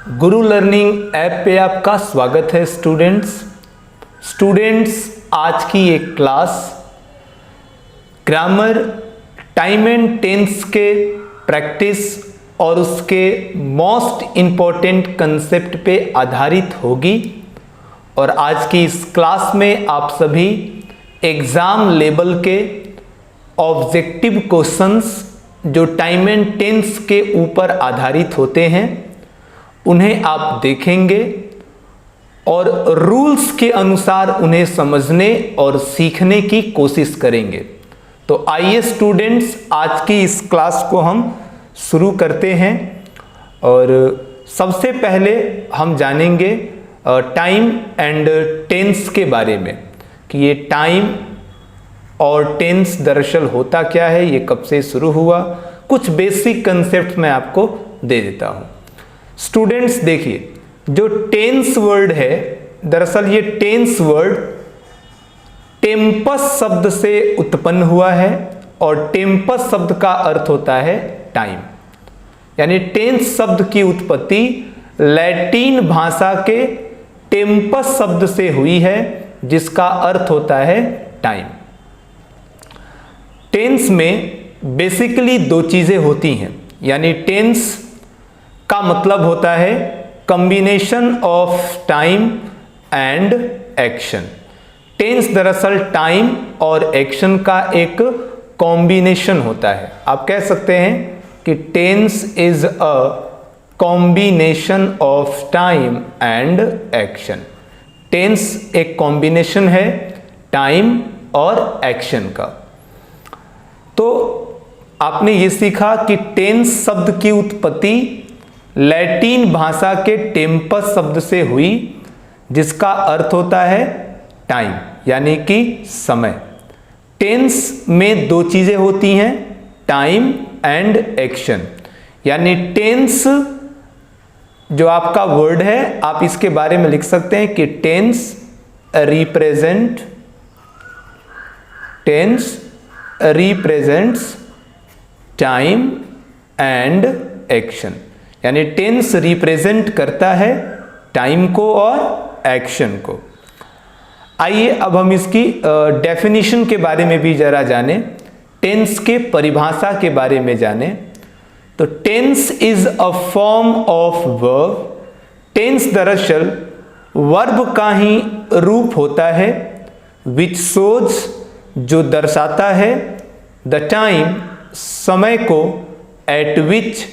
गुरु learning app पे आपका स्वागत है स्टूडेंट्स। आज की एक class grammar, time and tense के प्रैक्टिस और उसके मोस्ट इम्पॉर्टेंट कंसेप्ट पे आधारित होगी। और आज की इस क्लास में आप सभी एग्ज़ाम लेवल के ऑब्जेक्टिव क्वेश्चंस जो टाइम एंड टेंस के ऊपर आधारित होते हैं उन्हें आप देखेंगे और रूल्स के अनुसार उन्हें समझने और सीखने की कोशिश करेंगे। तो आइए स्टूडेंट्स, आज की इस क्लास को हम शुरू करते हैं। और सबसे पहले हम जानेंगे टाइम एंड टेंस के बारे में कि ये टाइम और टेंस दरअसल होता क्या है, ये कब से शुरू हुआ। कुछ बेसिक कंसेप्ट मैं आपको दे देता हूँ। स्टूडेंट्स देखिए, जो टेंस वर्ड है, दरअसल ये टेंस वर्ड टेम्पस शब्द से उत्पन्न हुआ है और टेम्पस शब्द का अर्थ होता है टाइम। यानी टेंस शब्द की उत्पत्ति लैटिन भाषा के टेम्पस शब्द से हुई है जिसका अर्थ होता है टाइम। टेंस में बेसिकली दो चीजें होती हैं, यानी टेंस का मतलब होता है combination of time and action. Tense दरअसल टाइम और एक्शन का एक कॉम्बिनेशन होता है। आप कह सकते हैं कि tense is a combination of time and action. Tense एक कॉम्बिनेशन है टाइम और एक्शन का। तो आपने ये सीखा कि टेंस शब्द की उत्पत्ति लैटिन भाषा के टेम्पस शब्द से हुई जिसका अर्थ होता है टाइम, यानी कि समय। टेंस में दो चीजें होती हैं, टाइम एंड एक्शन। यानी टेंस जो आपका वर्ड है, आप इसके बारे में लिख सकते हैं कि tense represents time and action. यानी टेंस रिप्रेजेंट करता है टाइम को और एक्शन को। आइए अब हम इसकी डेफिनेशन के बारे में भी जरा जानें, टेंस के परिभाषा के बारे में जानें। तो tense is a form of verb. Tense दरअसल वर्ब का ही रूप होता है, विच शोज जो दर्शाता है, द टाइम समय को, eight which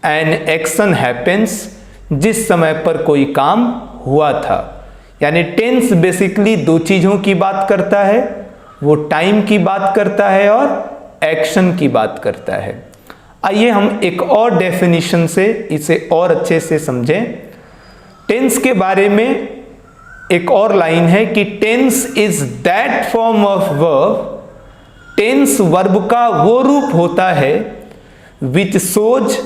an action happens जिस समय पर कोई काम हुआ था। यानी टेंस बेसिकली दो चीजों की बात करता है, वो टाइम की बात करता है और एक्शन की बात करता है। आइए हम एक और डेफिनेशन से इसे और अच्छे से समझें। टेंस के बारे में एक और लाइन है कि tense is that form of verb. Tense verb का वो रूप होता है विच शोज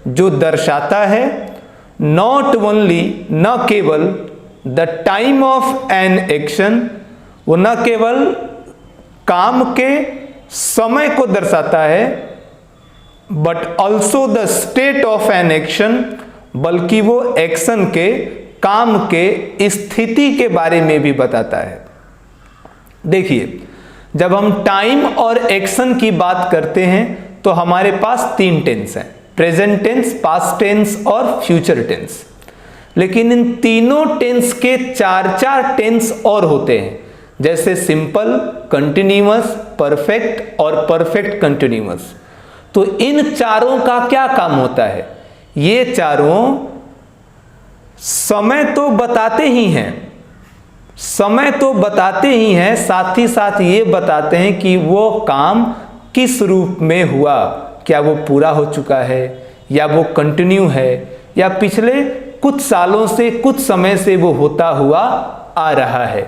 जो दर्शाता है, नॉट ओनली न केवल the time of an action, वो न केवल काम के समय को दर्शाता है, but also the state of an action, बल्कि वो एक्शन के, काम के स्थिति के बारे में भी बताता है। देखिए, जब हम टाइम और एक्शन की बात करते हैं तो हमारे पास तीन टेंस हैं, प्रेजेंट टेंस, पास्ट टेंस और फ्यूचर टेंस। लेकिन इन तीनों टेंस के चार चार टेंस और होते हैं, जैसे सिंपल, कंटिन्यूअस, परफेक्ट और परफेक्ट कंटिन्यूअस। तो इन चारों का क्या काम होता है? ये चारों समय तो बताते ही हैं, साथ ही साथ ये बताते हैं कि वो काम किस रूप में हुआ, क्या वो पूरा हो चुका है या वो कंटिन्यू है या पिछले कुछ सालों से, कुछ समय से वो होता हुआ आ रहा है।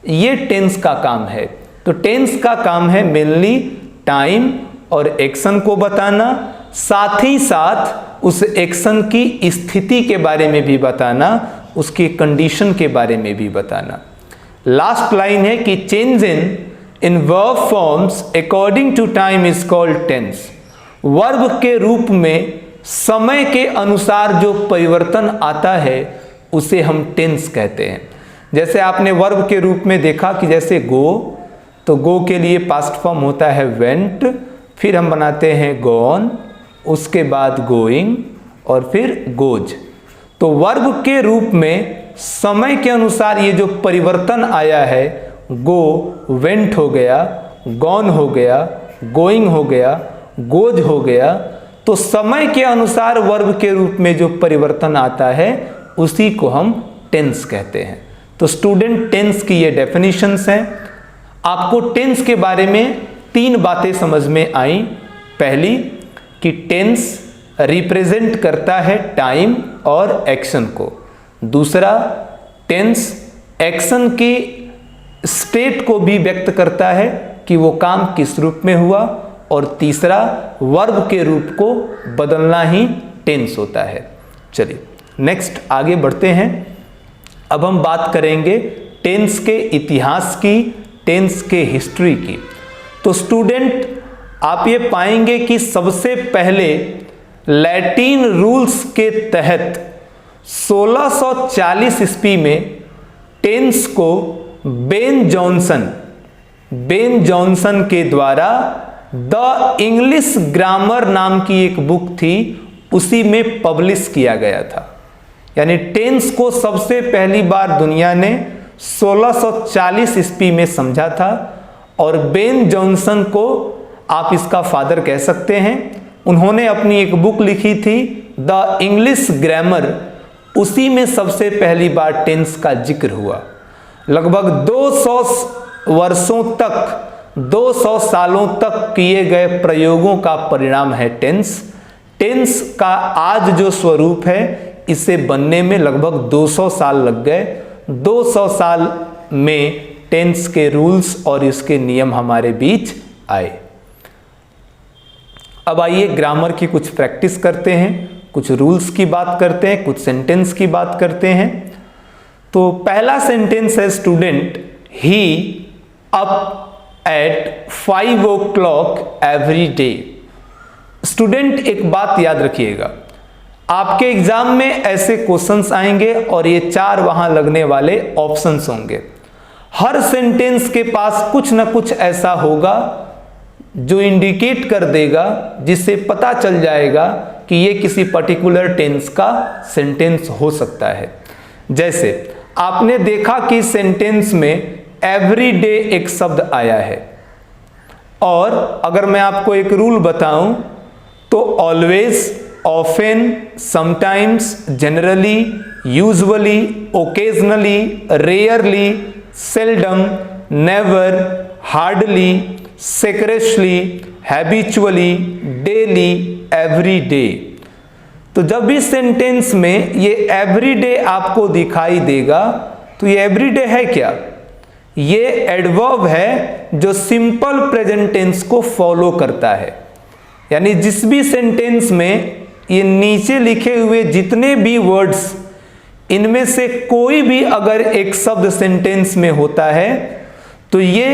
ये टेंस का काम है। तो टेंस का काम है मेनली टाइम और एक्शन को बताना, साथ ही साथ उस एक्शन की स्थिति के बारे में भी बताना, उसकी कंडीशन के बारे में भी बताना। लास्ट लाइन है कि change in verb forms according to time is called tense. Verb के रूप में समय के अनुसार जो परिवर्तन आता है उसे हम टेंस कहते हैं। जैसे आपने वर्ब के रूप में देखा कि जैसे गो, तो गो के लिए पास्ट फॉर्म होता है वेंट, फिर हम बनाते हैं गॉन, उसके बाद गोइंग और फिर गोज। तो वर्ब के रूप में समय के अनुसार ये जो परिवर्तन आया है, गो वेंट हो गया, गॉन हो गया, गोइंग हो गया, गोज हो गया, तो समय के अनुसार वर्ब के रूप में जो परिवर्तन आता है उसी को हम टेंस कहते हैं। तो स्टूडेंट, टेंस की ये डेफिनेशंस हैं। आपको टेंस के बारे में 3 बातें समझ में आई। पहली कि टेंस रिप्रेजेंट करता है टाइम और एक्शन को। दूसरा, टेंस एक्शन की स्टेट को भी व्यक्त करता है कि वो काम किस रूप में हुआ। और तीसरा, वर्ब के रूप को बदलना ही टेंस होता है। चलिए नेक्स्ट आगे बढ़ते हैं। अब हम बात करेंगे टेंस के इतिहास की, टेंस के हिस्ट्री की। तो स्टूडेंट, आप ये पाएंगे कि सबसे पहले लैटिन रूल्स के तहत 1640 ईस्वी में टेंस को बेन जॉनसन के द्वारा द इंग्लिश ग्रामर नाम की एक बुक थी, उसी में पब्लिश किया गया था। यानी टेंस को सबसे पहली बार दुनिया ने 1640 ईस्वी में समझा था और बेन जॉनसन को आप इसका फादर कह सकते हैं। उन्होंने अपनी एक बुक लिखी थी द इंग्लिश ग्रामर, उसी में सबसे पहली बार टेंस का जिक्र हुआ। लगभग 200 वर्षों तक, 200 सालों तक किए गए प्रयोगों का परिणाम है टेंस। टेंस का आज जो स्वरूप है, इसे बनने में लगभग 200 साल लग गए। 200 साल में टेंस के रूल्स और इसके नियम हमारे बीच आए। अब आइए ग्रामर की कुछ प्रैक्टिस करते हैं, कुछ रूल्स की बात करते हैं, कुछ सेंटेंस की बात करते हैं। तो पहला सेंटेंस है student, he up at 5 o'clock every day. Student, एक बात याद रखिएगा, आपके एग्जाम में ऐसे क्वेश्चंस आएंगे और ये 4 वहां लगने वाले ऑप्शंस होंगे। हर सेंटेंस के पास कुछ ना कुछ ऐसा होगा जो इंडिकेट कर देगा, जिससे पता चल जाएगा कि ये किसी पर्टिकुलर टेंस का सेंटेंस हो सकता है। जैसे आपने देखा कि सेंटेंस में एवरी डे एक शब्द आया है, और अगर मैं आपको एक रूल बताऊं तो always, often, sometimes, generally, usually, occasionally, rarely, seldom, never, hardly, scarcely, habitually, daily, every day. तो जब भी सेंटेंस में ये एवरी डे आपको दिखाई देगा तो ये एवरी डे है क्या? ये एडवर्ब है जो सिंपल प्रेजेंट टेंस को फॉलो करता है। यानी जिस भी सेंटेंस में ये नीचे लिखे हुए जितने भी वर्ड्स, इनमें से कोई भी अगर एक शब्द सेंटेंस में होता है तो ये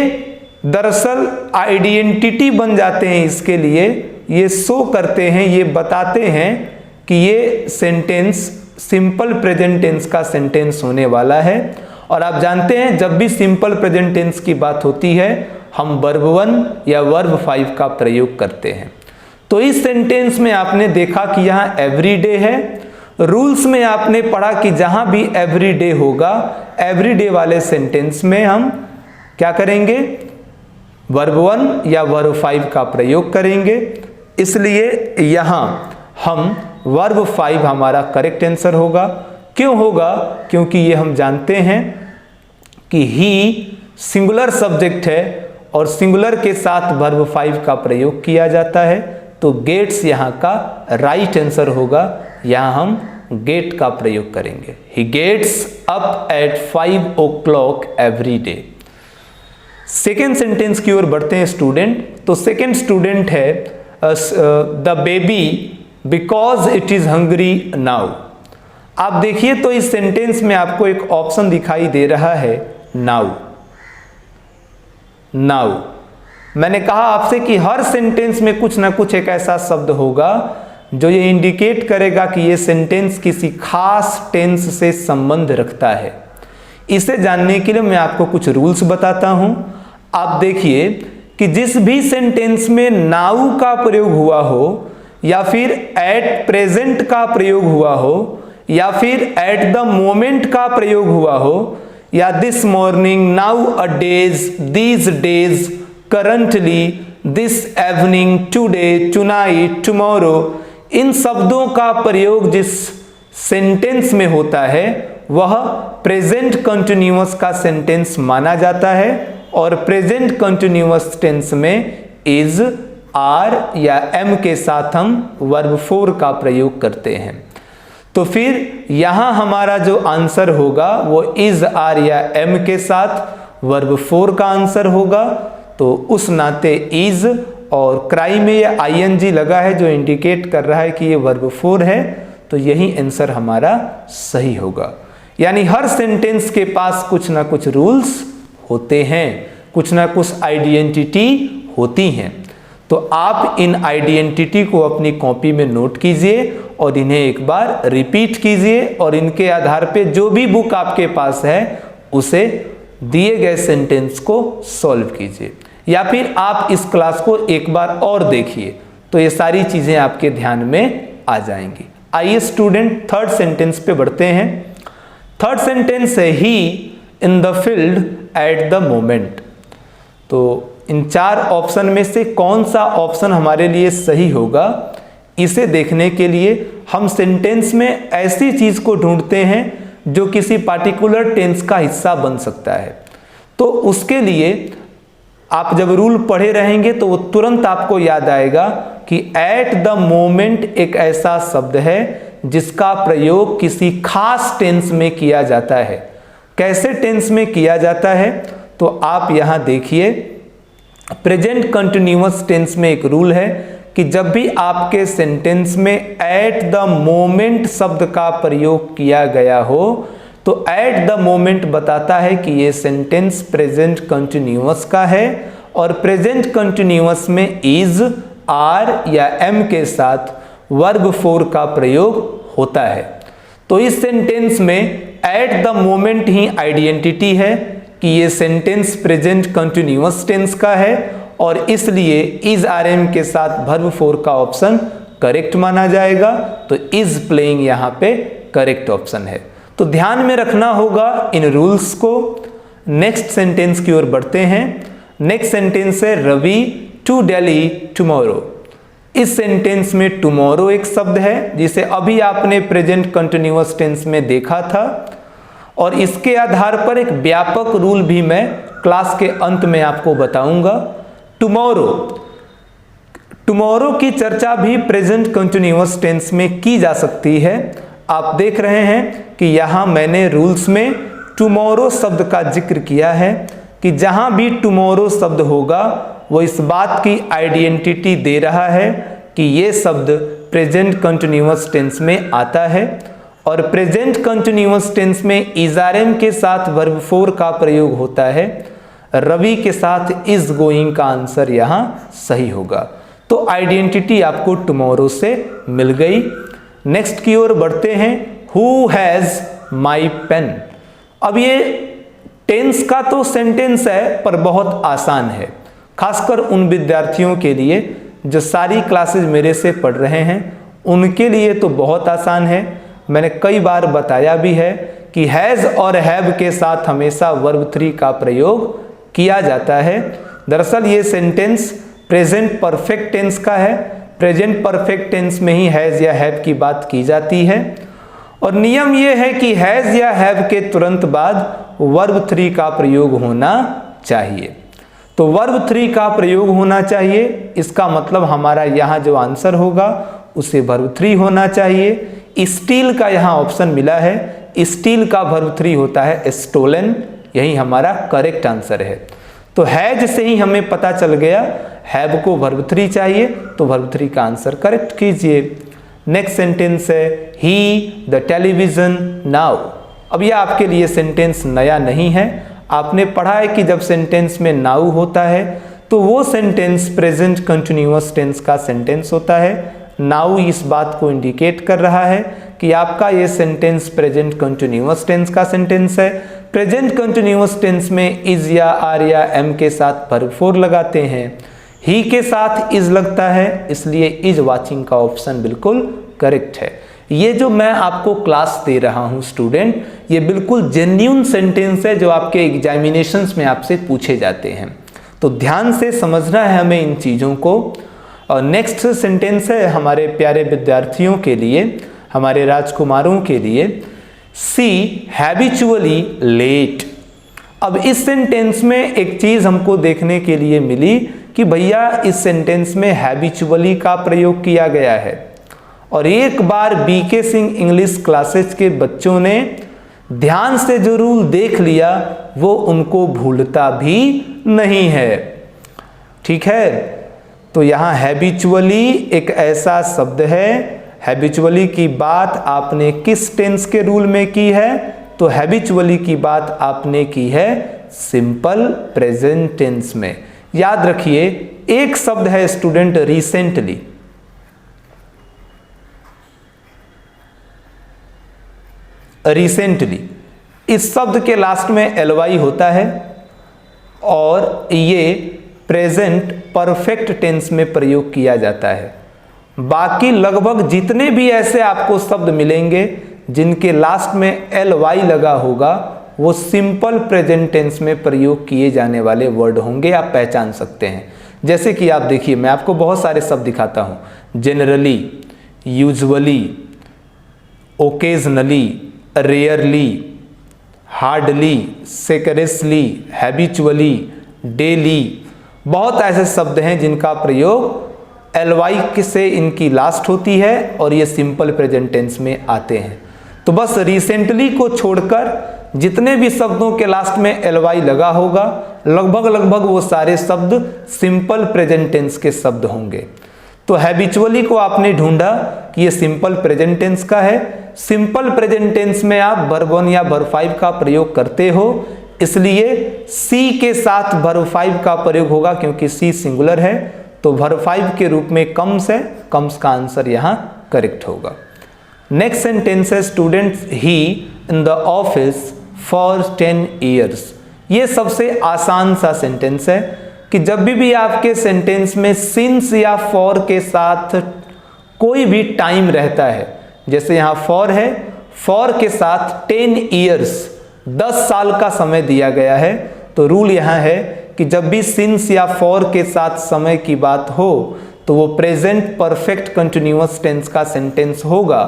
दरअसल आइडेंटिटी बन जाते हैं। इसके लिए ये शो करते हैं, ये बताते हैं कि ये सेंटेंस सिंपल प्रेजेंट टेंस का सेंटेंस होने वाला है। और आप जानते हैं जब भी सिंपल प्रेजेंट टेंस की बात होती है हम वर्ब 1 या वर्ब 5 का प्रयोग करते हैं। तो इस सेंटेंस में आपने देखा कि यहाँ एवरीडे है। रूल्स में आपने पढ़ा कि जहां भी एवरीडे होगा, एवरीडे वाले सेंटेंस में हम क्या करेंगे? वर्ब 1 या वर्ब 5 का प्रयोग करेंगे। इसलिए यहां हम वर्ब 5 हमारा करेक्ट आंसर होगा। क्यों होगा? क्योंकि ये हम जानते हैं कि ही सिंगुलर सब्जेक्ट है और सिंगुलर के साथ वर्ब 5 का प्रयोग किया जाता है। तो गेट्स यहाँ का राइट आंसर होगा। यहाँ हम गेट का प्रयोग करेंगे। He gets up at 5 o'clock every day. Second sentence की ओर बढ़ते हैं स्टूडेंट। तो सेकेंड स्टूडेंट है the baby because it is hungry now. आप देखिए तो इस सेंटेंस में आपको एक ऑप्शन दिखाई दे रहा है नाउ। मैंने कहा आपसे कि हर सेंटेंस में कुछ ना कुछ एक ऐसा शब्द होगा जो ये इंडिकेट करेगा कि ये सेंटेंस किसी खास टेंस से संबंध रखता है। इसे जानने के लिए मैं आपको कुछ रूल्स बताता हूं। आप देखिए कि जिस भी सेंटेंस में नाउ का प्रयोग हुआ हो, या फिर एट प्रेजेंट का प्रयोग हुआ हो, या फिर एट द मोमेंट का प्रयोग हुआ हो, या this morning, nowadays, these days, currently, this evening, today, tonight, tomorrow, इन शब्दों का प्रयोग जिस सेंटेंस में होता है वह प्रेजेंट कंटिन्यूअस का सेंटेंस माना जाता है। और प्रेजेंट कंटिन्यूअस टेंस में इज, आर या एम के साथ हम वर्ब फोर का प्रयोग करते हैं। तो फिर यहां हमारा जो आंसर होगा वो इज, आर या एम के साथ वर्ब फोर का आंसर होगा। तो उस नाते इज और क्राई में ये आईएनजी लगा है जो इंडिकेट कर रहा है कि ये वर्ब फोर है, तो यही आंसर हमारा सही होगा। यानी हर सेंटेंस के पास कुछ ना कुछ रूल्स होते हैं, कुछ ना कुछ आइडेंटिटी होती हैं। तो आप इन आइडेंटिटी को अपनी कॉपी में नोट कीजिए और इन्हें एक बार रिपीट कीजिए, और इनके आधार पे जो भी बुक आपके पास है उसे दिए गए सेंटेंस को सॉल्व कीजिए, या फिर आप इस क्लास को एक बार और देखिए तो ये सारी चीजें आपके ध्यान में आ जाएंगी। आइए स्टूडेंट थर्ड सेंटेंस पे बढ़ते हैं। थर्ड सेंटेंस है he in the field at the moment. तो इन चार ऑप्शन में से कौन सा ऑप्शन हमारे लिए सही होगा, इसे देखने के लिए हम सेंटेंस में ऐसी चीज को ढूंढते हैं जो किसी पार्टिकुलर टेंस का हिस्सा बन सकता है। तो उसके लिए आप जब रूल पढ़े रहेंगे तो वो तुरंत आपको याद आएगा कि एट द मोमेंट एक ऐसा शब्द है जिसका प्रयोग किसी खास टेंस में किया जाता है। कैसे टेंस में किया जाता है, तो आप यहां देखिए प्रेजेंट कंटिन्यूअस टेंस में एक रूल है कि जब भी आपके सेंटेंस में एट द मोमेंट शब्द का प्रयोग किया गया हो तो एट द मोमेंट बताता है कि ये सेंटेंस प्रेजेंट कंटिन्यूअस का है, और प्रेजेंट कंटिन्यूअस में इज, आर या एम के साथ वर्ब फोर का प्रयोग होता है। तो इस सेंटेंस में eight the moment he identity है कि ये सेंटेंस प्रेजेंट कंटिन्यूअस टेंस का है, और इसलिए इज, आर, एम के साथ वर्ब फोर का ऑप्शन करेक्ट माना जाएगा। तो इज प्लेइंग यहाँ पे करेक्ट ऑप्शन है। तो ध्यान में रखना होगा इन रूल्स को। नेक्स्ट सेंटेंस की ओर बढ़ते हैं। नेक्स्ट सेंटेंस है रवि टू दिल्ली टुमारो। इस सेंटेंस में टुमारो एक शब्द है जिसे अभी आपने प्रेजेंट कंटिन्यूअस टेंस में देखा था, और इसके आधार पर एक व्यापक रूल भी मैं क्लास के अंत में आपको बताऊंगा। टुमारो की चर्चा भी प्रेजेंट कंटिन्यूअस टेंस में की जा सकती है। आप देख रहे हैं कि यहाँ मैंने रूल्स में टुमारो शब्द का जिक्र किया है कि जहाँ भी टुमारो शब्द होगा वो इस बात की आइडेंटिटी दे रहा है कि ये शब्द प्रेजेंट कंटिन्यूअस टेंस में आता है, और प्रेजेंट कंटिन्यूअस टेंस में इजारेम के साथ वर्ब फोर का प्रयोग होता है। रवि के साथ इज गोइंग का आंसर यहाँ सही होगा। तो आइडेंटिटी आपको टुमारो से मिल गई। नेक्स्ट की ओर बढ़ते हैं। Who has my pen. अब ये टेंस का तो सेंटेंस है पर बहुत आसान है, खासकर उन विद्यार्थियों के लिए जो सारी क्लासेज मेरे से पढ़ रहे हैं, उनके लिए तो बहुत आसान है। मैंने कई बार बताया भी है कि हैज़ और हैव के साथ हमेशा वर्ब थ्री का प्रयोग किया जाता है। दरअसल ये सेंटेंस प्रेजेंट परफेक्ट टेंस का है। प्रेजेंट परफेक्ट टेंस में ही हैज़ या हैव की बात की जाती है, और नियम यह है कि हैज़ या हैव के तुरंत बाद वर्ब थ्री का प्रयोग होना चाहिए। तो वर्ब थ्री का प्रयोग होना चाहिए, इसका मतलब हमारा यहाँ जो आंसर होगा उसे वर्ब थ्री होना चाहिए। स्टील का यहाँ ऑप्शन मिला है, स्टील का वर्ब थ्री होता है स्टोलन, यही हमारा करेक्ट आंसर है। तो हैज से ही हमें पता चल गया हैव को वर्ब थ्री चाहिए, तो वर्ब थ्री का आंसर करेक्ट कीजिए। नेक्स्ट सेंटेंस है ही द टेलीविजन नाउ। अब यह आपके लिए सेंटेंस नया नहीं है, आपने पढ़ा है कि जब सेंटेंस में नाउ होता है तो वो सेंटेंस प्रेजेंट कंटिन्यूअस टेंस का सेंटेंस होता है, नाउ इस बात को इंडिकेट कर रहा है कि आपका ये सेंटेंस प्रेजेंट कंटिन्यूअस टेंस का सेंटेंस है। प्रेजेंट कंटिन्यूअस टेंस में इज या आर या एम के साथ वर्ब फोर लगाते हैं, ही के साथ इज लगता है, इसलिए इज वाचिंग का ऑप्शन बिल्कुल करेक्ट है। ये जो मैं आपको क्लास दे रहा हूं स्टूडेंट, ये बिल्कुल जेन्युइन सेंटेंस है जो आपके एग्जामिनेशंस में आपसे पूछे जाते हैं, तो ध्यान से समझना है हमें इन चीज़ों को। और नेक्स्ट सेंटेंस है हमारे प्यारे विद्यार्थियों के लिए, हमारे राजकुमारों के लिए, सी हैबिचुअली लेट। अब इस सेंटेंस में एक चीज़ हमको देखने के लिए मिली कि भैया इस सेंटेंस में हैबिचुअली का प्रयोग किया गया है, और एक बार बीके सिंह इंग्लिश क्लासेस के बच्चों ने ध्यान से जो रूल देख लिया वो उनको भूलता भी नहीं है। ठीक है, तो यहाँ हैबिचुअली एक ऐसा शब्द है, हैबिचुअली की बात आपने किस टेंस के रूल में की है? तो हैबिचुअली की बात आपने की है सिंपल प्रेजेंट टेंस में। याद रखिए एक शब्द है स्टूडेंट रिसेंटली, रिसेंटली इस शब्द के लास्ट में एलवाई होता है और ये प्रेजेंट परफेक्ट टेंस में प्रयोग किया जाता है। बाकी लगभग जितने भी ऐसे आपको शब्द मिलेंगे जिनके लास्ट में एलवाई लगा होगा वो सिंपल प्रेजेंट टेंस में प्रयोग किए जाने वाले वर्ड होंगे, आप पहचान सकते हैं। जैसे कि आप देखिए, मैं आपको बहुत सारे शब्द दिखाता हूं, generally, usually, occasionally, rarely, hardly, scarcely, habitually, daily, बहुत ऐसे शब्द हैं जिनका प्रयोग एलवाई से इनकी लास्ट होती है और ये सिंपल प्रेजेंट टेंस में आते हैं। तो बस रिसेंटली को छोड़कर जितने भी शब्दों के लास्ट में एलवाई लगा होगा लगभग वो सारे शब्द सिंपल प्रेजेंट टेंस के शब्द होंगे। तो हैबिचुअली को आपने ढूंढा कि ये सिंपल प्रेजेंट टेंस का है। सिंपल प्रेजेंट टेंस में आप वर्ब 1 या वर्ब 5 का प्रयोग करते हो, इसलिए सी के साथ वर्ब 5 का प्रयोग होगा क्योंकि सी सिंगुलर है, तो वर्ब 5 के रूप में कम्स है, कम्स का आंसर यहाँ करेक्ट होगा। नेक्स्ट सेंटेंस है students, he in the office for 10 years. ये सबसे आसान सा सेंटेंस है कि जब भी आपके सेंटेंस में सिंस या फॉर के साथ कोई भी टाइम रहता है, जैसे यहाँ फॉर है, फॉर के साथ 10 ईयर्स 10 साल का समय दिया गया है, तो रूल यहाँ है कि जब भी सिंस या फॉर के साथ समय की बात हो तो वो प्रेजेंट परफेक्ट कंटिन्यूअस टेंस का सेंटेंस होगा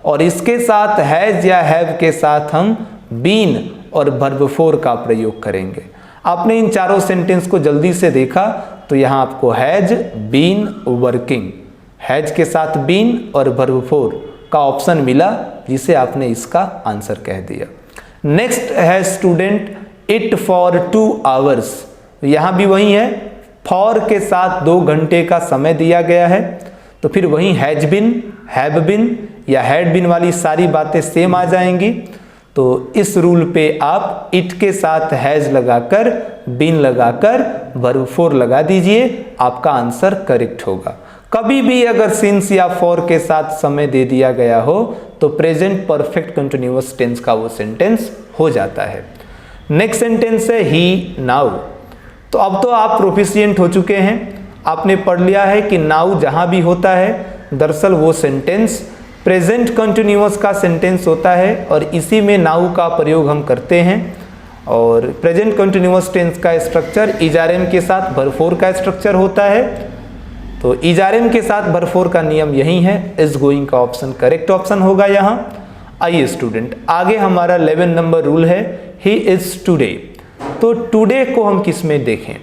और इसके साथ हैज या हैव के साथ हम बीन और वर्ब 4 का प्रयोग करेंगे। आपने इन चारों सेंटेंस को जल्दी से देखा तो यहाँ आपको हैज, बीन, वर्किंग, हैज के साथ बीन और वर्ब 4 का ऑप्शन मिला जिसे आपने इसका आंसर कह दिया। नेक्स्ट है स्टूडेंट, इट फॉर 2 आवर्स। यहाँ भी वही है, फॉर के साथ 2 घंटे का समय दिया गया है, तो फिर वही हैज बिन, हैव बिन या हैड बिन वाली सारी बातें सेम आ जाएंगी। तो इस रूल पे आप इट के साथ हैज लगाकर, बिन लगाकर वर्ब 4 लगा दीजिए, आपका आंसर करेक्ट होगा। कभी भी अगर सिंस या फॉर के साथ समय दे दिया गया हो तो प्रेजेंट परफेक्ट कंटिन्यूअस टेंस का वो सेंटेंस हो जाता है। नेक्स्ट सेंटेंस है ही नाउ। तो अब तो आप प्रोफिशिएंट हो चुके हैं, आपने पढ़ लिया है कि नाउ जहां भी होता है दरअसल वो सेंटेंस प्रेजेंट कंटिन्यूअस का सेंटेंस होता है और इसी में नाउ का प्रयोग हम करते हैं। और प्रेजेंट कंटिन्यूअस टेंस का स्ट्रक्चर इजारेम के साथ वर्ब 4 का स्ट्रक्चर होता है, तो इजारेम के साथ वर्ब 4 का नियम यही है, इज गोइंग का ऑप्शन करेक्ट ऑप्शन होगा यहाँ। आइए स्टूडेंट, आगे हमारा 11 नंबर रूल है, ही इज टुडे। तो टुडे को हम किस में देखें?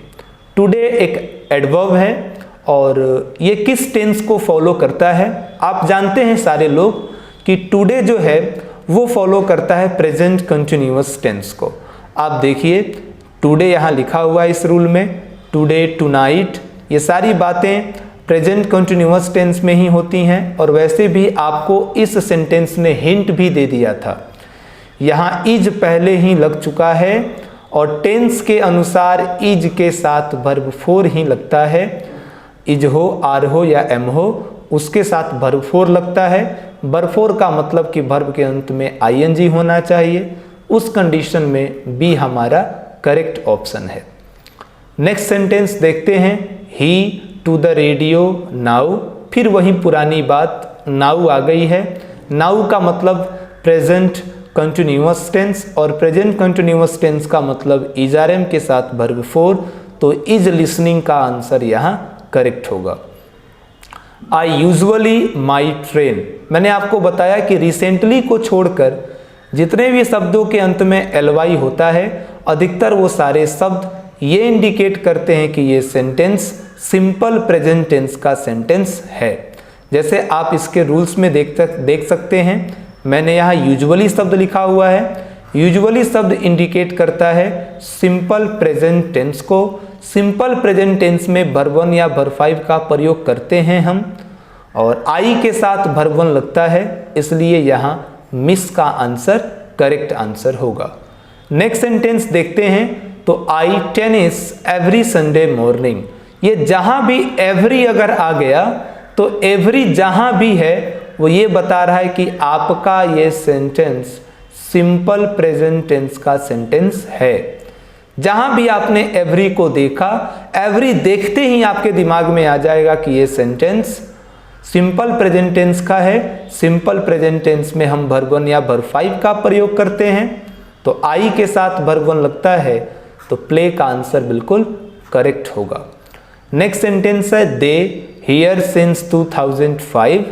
टुडे एक एडवर्ब है और ये किस टेंस को फॉलो करता है? आप जानते हैं सारे लोग कि टुडे जो है वो फॉलो करता है प्रेजेंट कंटिन्यूअस टेंस को। आप देखिए टुडे यहाँ लिखा हुआ है इस रूल में, टुडे, टुनाइट, ये सारी बातें प्रेजेंट कंटिन्यूअस टेंस में ही होती हैं। और वैसे भी आपको इस सेंटेंस ने हिंट भी दे दिया था, यहाँ इज पहले ही लग चुका है और टेंस के अनुसार इज के साथ वर्ब 4 ही लगता है। इज हो, आर हो या एम हो, उसके साथ वर्ब फोर लगता है। वर्ब फोर का मतलब कि वर्ब के अंत में आईएनजी होना चाहिए। उस कंडीशन में बी हमारा करेक्ट ऑप्शन है। नेक्स्ट सेंटेंस देखते हैं, ही टू द रेडियो नाउ। फिर वही पुरानी बात, नाउ आ गई है। नाउ का मतलब प्रेजेंट कंटिन्यूअस टेंस और प्रेजेंट कंटिन्यूअस टेंस का मतलब इजआरएम के साथ वर्ब फोर, तो इज लिसनिंग का आंसर यहाँ करेक्ट होगा। आई यूजुअली माई ट्रेन, मैंने आपको बताया कि रिसेंटली को छोड़कर जितने भी शब्दों के अंत में एलवाई होता है अधिकतर वो सारे शब्द ये इंडिकेट करते हैं कि ये सेंटेंस सिंपल प्रेजेंट टेंस का सेंटेंस है। जैसे आप इसके रूल्स में देख सकते हैं, मैंने यहाँ यूजुअली शब्द लिखा हुआ है। यूजुअली शब्द इंडिकेट करता है सिंपल प्रेजेंट टेंस को। सिंपल प्रेजेंट टेंस में वर्ब वन या वर्ब फाइव का प्रयोग करते हैं हम, और आई के साथ वर्ब वन लगता है, इसलिए यहाँ मिस का आंसर करेक्ट आंसर होगा। नेक्स्ट सेंटेंस देखते हैं, तो आई टेनिस एवरी संडे मॉर्निंग। ये जहां भी एवरी अगर आ गया तो एवरी जहां भी है वो ये बता रहा है कि आपका ये सेंटेंस सिंपल प्रेजेंट टेंस का सेंटेंस है। जहां भी आपने एवरी को देखा, एवरी देखते ही आपके दिमाग में आ जाएगा कि ये सेंटेंस सिंपल प्रेजेंट टेंस का है। सिंपल प्रेजेंट टेंस में हम वर्ब वन या वर्ब फाइव का प्रयोग करते हैं, तो आई के साथ वर्ब वन लगता है, तो प्ले का आंसर बिल्कुल करेक्ट होगा। नेक्स्ट सेंटेंस है, दे हियर सिंस 2005।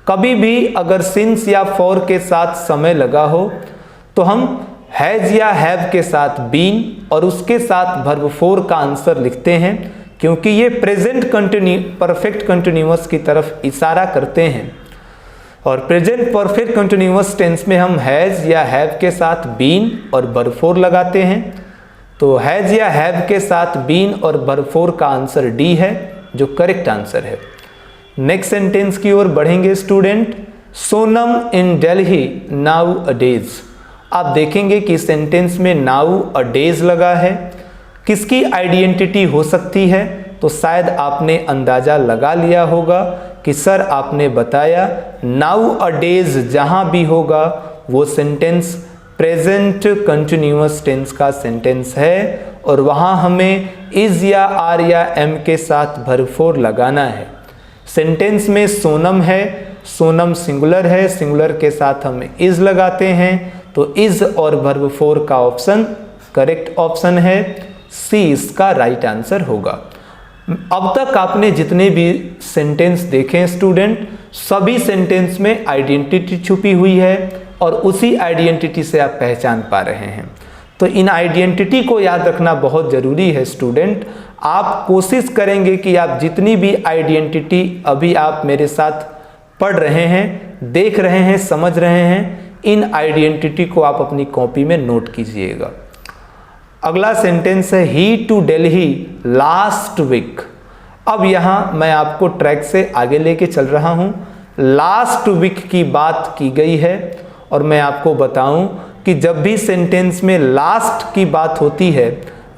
कभी भी अगर सिंस या फॉर के साथ समय लगा हो तो हम हैज या हैव के साथ बीन और उसके साथ वर्ब फोर का आंसर लिखते हैं, क्योंकि ये प्रेजेंट परफेक्ट कंटिन्यूअस की तरफ इशारा करते हैं। और प्रेजेंट परफेक्ट कंटिन्यूअस टेंस में हम हैज या हैव के साथ बीन और वर्ब फोर लगाते हैं, तो हैज या हैव के साथ बीन और वर्ब फोर का आंसर डी है, जो करेक्ट आंसर है। नेक्स्ट सेंटेंस की ओर बढ़ेंगे स्टूडेंट, सोनम इन दिल्ली नाउ अ डेज। आप देखेंगे कि सेंटेंस में नाउ अ डेज लगा है। किसकी आइडेंटिटी हो सकती है? तो शायद आपने अंदाजा लगा लिया होगा कि सर आपने बताया नाउ अ डेज जहां भी होगा वो सेंटेंस प्रेजेंट कंटिन्यूअस टेंस का सेंटेंस है, और वहां हमें इज या आर या एम के साथ वर्ब फोर लगाना है। सेंटेंस में सोनम है, सोनम सिंगुलर है, सिंगुलर के साथ हम इज लगाते हैं, तो इज और वर्ब फोर का ऑप्शन करेक्ट ऑप्शन है। सी इसका राइट आंसर होगा। अब तक आपने जितने भी सेंटेंस देखे स्टूडेंट, सभी सेंटेंस में आइडेंटिटी छुपी हुई है और उसी आइडेंटिटी से आप पहचान पा रहे हैं। तो इन आइडेंटिटी को याद रखना बहुत ज़रूरी है स्टूडेंट। आप कोशिश करेंगे कि आप जितनी भी आइडेंटिटी अभी आप मेरे साथ पढ़ रहे हैं, देख रहे हैं, समझ रहे हैं, इन आइडेंटिटी को आप अपनी कॉपी में नोट कीजिएगा। अगला सेंटेंस है, ही टू दिल्ली लास्ट वीक। अब यहाँ मैं आपको ट्रैक से आगे लेके चल रहा हूँ। लास्ट वीक की बात की गई है, और मैं आपको बताऊं कि जब भी सेंटेंस में लास्ट की बात होती है,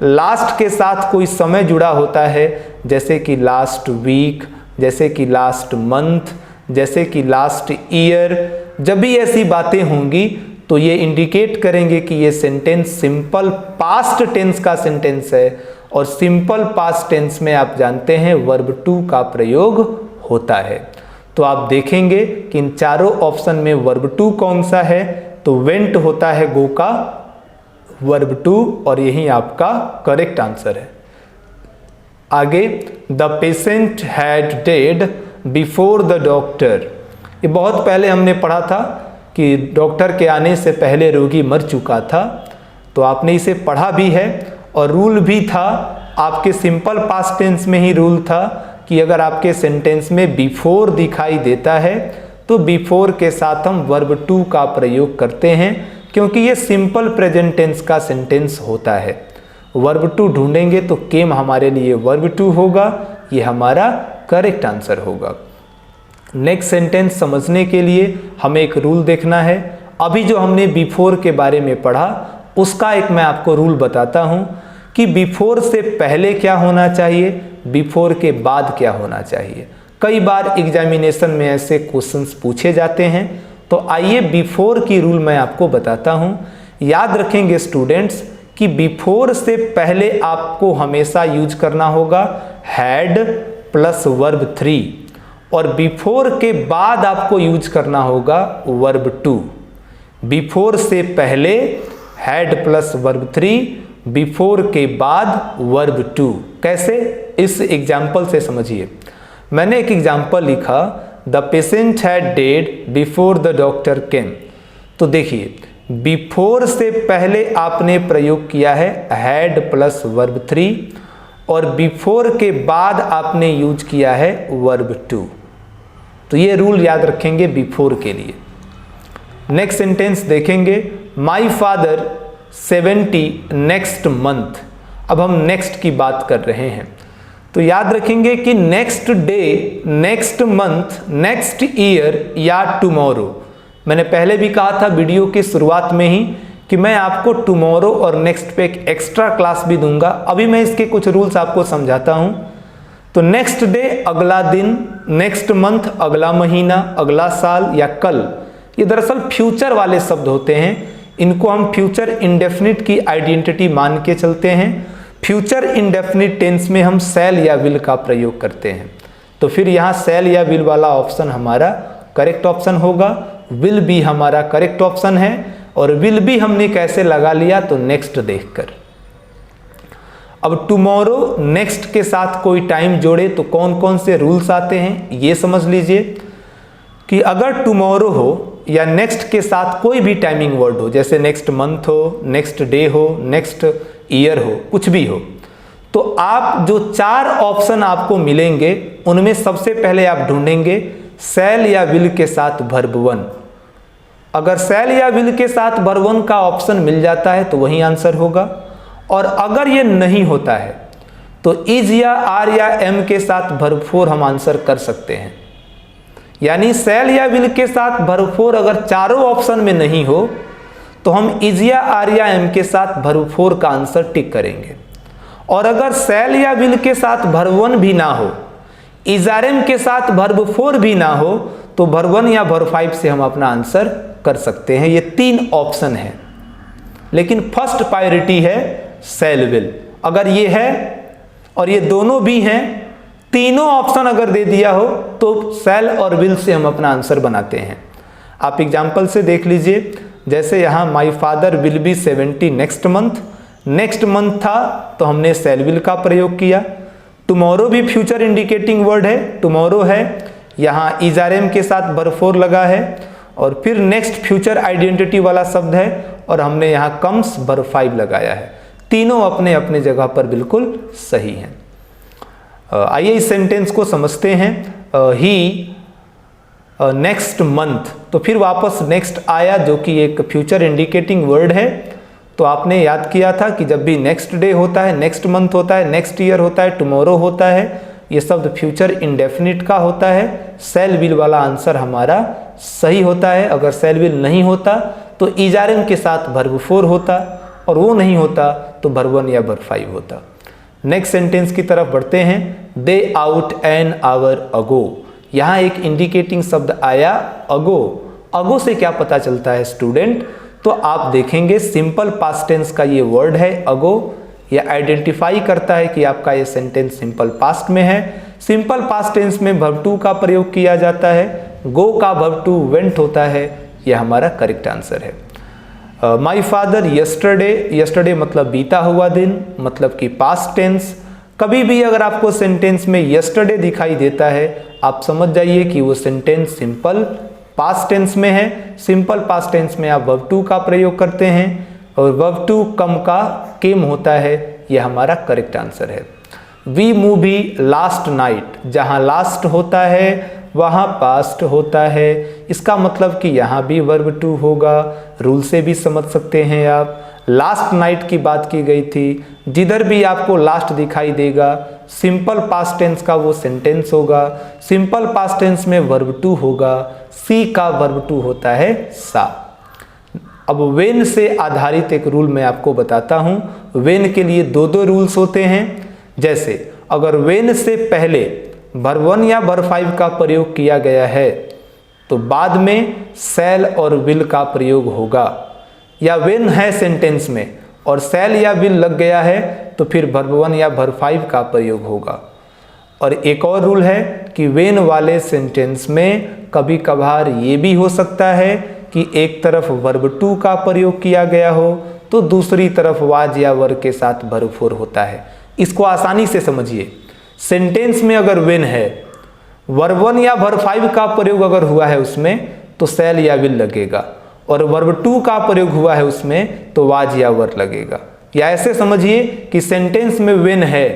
लास्ट के साथ कोई समय जुड़ा होता है, जैसे कि लास्ट वीक, जैसे कि लास्ट मंथ, जैसे कि लास्ट ईयर, जब भी ऐसी बातें होंगी तो ये इंडिकेट करेंगे कि ये सेंटेंस सिंपल पास्ट टेंस का सेंटेंस है, और सिंपल पास्ट टेंस में आप जानते हैं वर्ब टू का प्रयोग होता है। तो आप देखेंगे कि इन चारों ऑप्शन में वर्ब टू कौन सा है, तो वेंट होता है गो का वर्ब टू, और यही आपका करेक्ट आंसर है। आगे, the patient had dead before the doctor. ये बहुत पहले हमने पढ़ा था कि डॉक्टर के आने से पहले रोगी मर चुका था, तो आपने इसे पढ़ा भी है, और रूल भी था आपके सिंपल पास्ट टेंस में ही रूल था कि अगर आपके सेंटेंस में बिफोर दिखाई देता है तो बिफोर के साथ हम वर्ब टू का प्रयोग करते हैं, क्योंकि ये सिंपल प्रेजेंट टेंस का सेंटेंस होता है। वर्ब टू ढूंढेंगे तो केम हमारे लिए वर्ब टू होगा, ये हमारा करेक्ट आंसर होगा। नेक्स्ट सेंटेंस समझने के लिए हमें एक रूल देखना है। अभी जो हमने बिफोर के बारे में पढ़ा उसका एक मैं आपको रूल बताता हूं कि बिफोर से पहले क्या होना चाहिए, बिफोर के बाद क्या होना चाहिए। कई बार एग्जामिनेशन में ऐसे क्वेश्चंस पूछे जाते हैं। तो आइए बिफोर की रूल मैं आपको बताता हूँ। याद रखेंगे स्टूडेंट्स कि बिफोर से पहले आपको हमेशा यूज करना होगा हैड प्लस वर्ब 3 और बिफोर के बाद आपको यूज करना होगा वर्ब 2। बिफोर से पहले हैड प्लस वर्ब 3, बिफोर के बाद वर्ब 2। कैसे? इस एग्जाम्पल से समझिए। मैंने एक एग्जाम्पल लिखा, the patient had dead before the doctor केम। तो देखिए बिफोर से पहले आपने प्रयोग किया है हैड प्लस वर्ब 3 और बिफोर के बाद आपने यूज किया है वर्ब 2। तो ये रूल याद रखेंगे बिफोर के लिए। नेक्स्ट सेंटेंस देखेंगे, माई फादर 70 नेक्स्ट मंथ। अब हम नेक्स्ट की बात कर रहे हैं तो याद रखेंगे कि next day, next month, next year या टुमारो। मैंने पहले भी कहा था वीडियो की शुरुआत में ही कि मैं आपको टुमारो और नेक्स्ट पे एक एक्स्ट्रा क्लास भी दूंगा। अभी मैं इसके कुछ रूल्स आपको समझाता हूं। तो नेक्स्ट डे अगला दिन, नेक्स्ट मंथ अगला महीना, अगला साल या कल, ये दरअसल फ्यूचर वाले शब्द होते हैं। इनको हम फ्यूचर इंडेफिनिट की आइडेंटिटी मान के चलते हैं। फ्यूचर इंडेफिनिट टेंस में हम शैल या विल का प्रयोग करते हैं। तो फिर यहाँ शैल या विल वाला ऑप्शन हमारा करेक्ट ऑप्शन होगा। विल भी हमारा करेक्ट ऑप्शन है और विल भी हमने कैसे लगा लिया, तो नेक्स्ट देखकर। अब टुमारो नेक्स्ट के साथ कोई टाइम जोड़े तो कौन कौन से रूल्स आते हैं ये समझ लीजिए कि अगर टुमारो हो या नेक्स्ट के साथ कोई भी टाइमिंग वर्ड हो, जैसे नेक्स्ट मंथ हो, नेक्स्ट डे हो, नेक्स्ट ईयर हो, कुछ भी हो, तो आप जो 4 ऑप्शन आपको मिलेंगे उनमें सबसे पहले आप ढूंढेंगे शैल या विल के साथ वर्ब 1। अगर शैल या विल के साथ वर्ब 1 का ऑप्शन मिल जाता है तो वही आंसर होगा। और अगर ये नहीं होता है तो इज या आर या एम के साथ वर्ब 4 हम आंसर कर सकते हैं। यानी शैल या विल के साथ वर्ब 4 अगर चारों ऑप्शन में नहीं हो तो हम इज या आर या एम के साथ वर्ब 4 का आंसर टिक करेंगे। और अगर शैल या विल के साथ वर्ब 1 भी ना हो, इज आर एम के साथ वर्ब 4 भी ना हो, तो वर्ब 1 या वर्ब 5 से हम अपना आंसर कर सकते हैं। ये 3 ऑप्शन है, लेकिन फर्स्ट प्रायोरिटी है शैल विल। अगर ये है और ये दोनों भी हैं, तीनों ऑप्शन अगर दे दिया हो तो शैल और विल से हम अपना आंसर बनाते हैं। आप एग्जाम्पल से देख लीजिए, जैसे यहाँ my father will be 70 next month, next month था तो हमने शैल विल का प्रयोग किया। टुमारो भी फ्यूचर इंडिकेटिंग वर्ड है, टुमारो है, यहाँ इज आर एम के साथ वर्ब 4 लगा है और फिर नेक्स्ट फ्यूचर आइडेंटिटी वाला शब्द है और हमने यहाँ कम्स वर्ब 5 लगाया है। तीनों अपने अपने जगह पर बिल्कुल सही हैं। आइए इस सेंटेंस को समझते हैं। ही नेक्स्ट मंथ, तो फिर वापस नेक्स्ट आया जो कि एक फ्यूचर इंडिकेटिंग वर्ड है। तो आपने याद किया था कि जब भी नेक्स्ट डे होता है, नेक्स्ट मंथ होता है, नेक्स्ट ईयर होता है, टुमारो होता है, ये शब्द फ्यूचर इंडेफिनिट का होता है। शैल विल वाला आंसर हमारा सही होता है। अगर शैल विल नहीं होता तो इज आर एम के साथ वर्ब 4 होता और वो नहीं होता तो वर्ब 1 या वर्ब 5 होता। नेक्स्ट सेंटेंस की तरफ बढ़ते हैं। दे आउट एन आवर अगो, यहाँ एक इंडिकेटिंग शब्द आया अगो। अगो से क्या पता चलता है स्टूडेंट? तो आप देखेंगे सिंपल पास्ट टेंस का ये वर्ड है अगो। ये आइडेंटिफाई करता है कि आपका ये सेंटेंस सिंपल पास्ट में है। सिंपल पास्ट टेंस में वर्ब 2 का प्रयोग किया जाता है, गो का वर्ब 2 वेंट होता है। ये हमारा करेक्ट आंसर है। माई फादर यस्टरडे, यस्टरडे मतलब बीता हुआ दिन, मतलब कि पास्ट टेंस। कभी भी अगर आपको सेंटेंस में यस्टरडे दिखाई देता है आप समझ जाइए कि वो सेंटेंस सिंपल पास्ट टेंस में है। सिंपल पास्ट टेंस में आप वर्ब 2 का प्रयोग करते हैं और वर्ब 2 कम का केम होता है। यह हमारा करेक्ट आंसर है। वी मूवी लास्ट नाइट, जहाँ लास्ट होता है वहाँ पास्ट होता है। इसका मतलब कि यहाँ भी वर्ब 2 होगा। रूल से भी समझ सकते हैं आप। लास्ट नाइट की बात की गई थी, जिधर भी आपको लास्ट दिखाई देगा सिंपल पास्ट टेंस का वो सेंटेंस होगा। सिंपल पास्ट टेंस में वर्ब 2 होगा। सी का वर्ब 2 होता है सा। अब वेन से आधारित एक रूल मैं आपको बताता हूँ। वेन के लिए 2 रूल्स होते हैं। जैसे अगर वेन से पहले वर्ब 1 या वर्ब 5 का प्रयोग किया गया है तो बाद में शैल और विल का प्रयोग होगा, या व्हेन है सेंटेंस में और शैल या विल लग गया है तो फिर वर्ब 1 या वर्ब 5 का प्रयोग होगा। और एक और रूल है कि व्हेन वाले सेंटेंस में कभी कभार ये भी हो सकता है कि एक तरफ वर्ब 2 का प्रयोग किया गया हो तो दूसरी तरफ वाज या वर के साथ वर्ब 4 होता है। इसको आसानी से समझिए, सेंटेंस में अगर व्हेन है, वर्ब 1 या वर्ब 5 का प्रयोग अगर हुआ है उसमें तो शैल या विल लगेगा, और वर्ब 2 का प्रयोग हुआ है उसमें तो वाज या वर लगेगा। या ऐसे समझिए कि सेंटेंस में व्हेन है,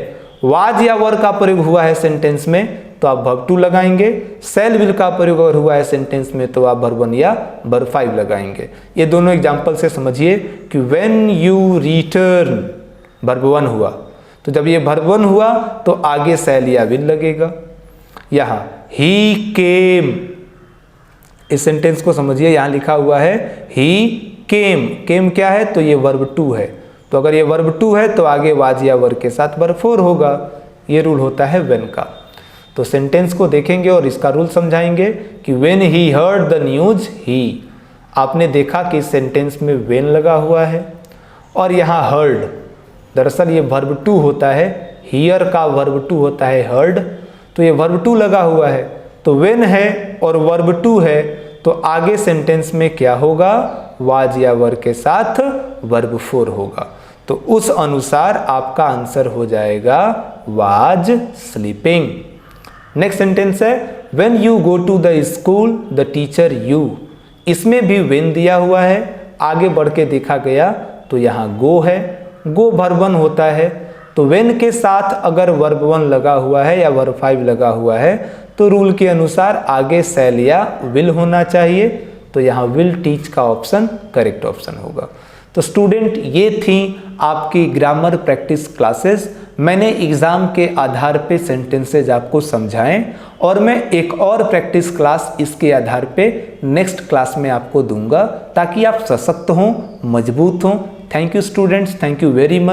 वाज या वर का प्रयोग हुआ है सेंटेंस में तो आप वर्ब 2 लगाएंगे, शैल विल का प्रयोग अगर हुआ है सेंटेंस में तो आप वर्ब 1 या वर्ब 5 लगाएंगे। ये दोनों एग्जाम्पल से समझिए कि व्हेन यू रिटर्न वर्ब 1 हुआ तो जब ये वर्ब 1 हुआ तो आगे शैल या विल लगेगा। यहाँ ही केम, इस सेंटेंस को समझिए, यहाँ लिखा हुआ है ही केम, केम क्या है तो ये वर्ब 2 है, तो अगर ये वर्ब 2 है तो आगे वाज या वर के साथ वर्ब 4 होगा। ये रूल होता है व्हेन का। तो सेंटेंस को देखेंगे और इसका रूल समझाएंगे कि when he heard the news he, आपने देखा कि सेंटेंस में व्हेन लगा हुआ है और यहाँ हर्ड, दरअसल ये वर्ब 2 होता है, हियर का वर्ब 2 होता है हर्ड, तो ये वर्ब 2 लगा हुआ है, तो व्हेन है और वर्ब 2 है तो आगे सेंटेंस में क्या होगा, वाज या वर के साथ वर्ब 4 होगा। तो उस अनुसार आपका आंसर हो जाएगा वाज स्लीपिंग। नेक्स्ट सेंटेंस है when you go to the school the teacher you, इसमें भी व्हेन दिया हुआ है, आगे बढ़ के देखा गया तो यहाँ गो है, गो वर्ब 1 होता है, तो व्हेन के साथ अगर वर्ब 1 लगा हुआ है या वर्ब 5 लगा हुआ है तो रूल के अनुसार आगे शैल या विल होना चाहिए, तो यहाँ विल टीच का ऑप्शन करेक्ट ऑप्शन होगा। तो स्टूडेंट ये थी आपकी ग्रामर प्रैक्टिस क्लासेस। मैंने एग्ज़ाम के आधार पे सेंटेंसेज आपको समझाएं और मैं एक और प्रैक्टिस क्लास इसके आधार पे नेक्स्ट क्लास में आपको दूंगा ताकि आप सशक्त हों, मजबूत हों। Thank you students, thank you very much.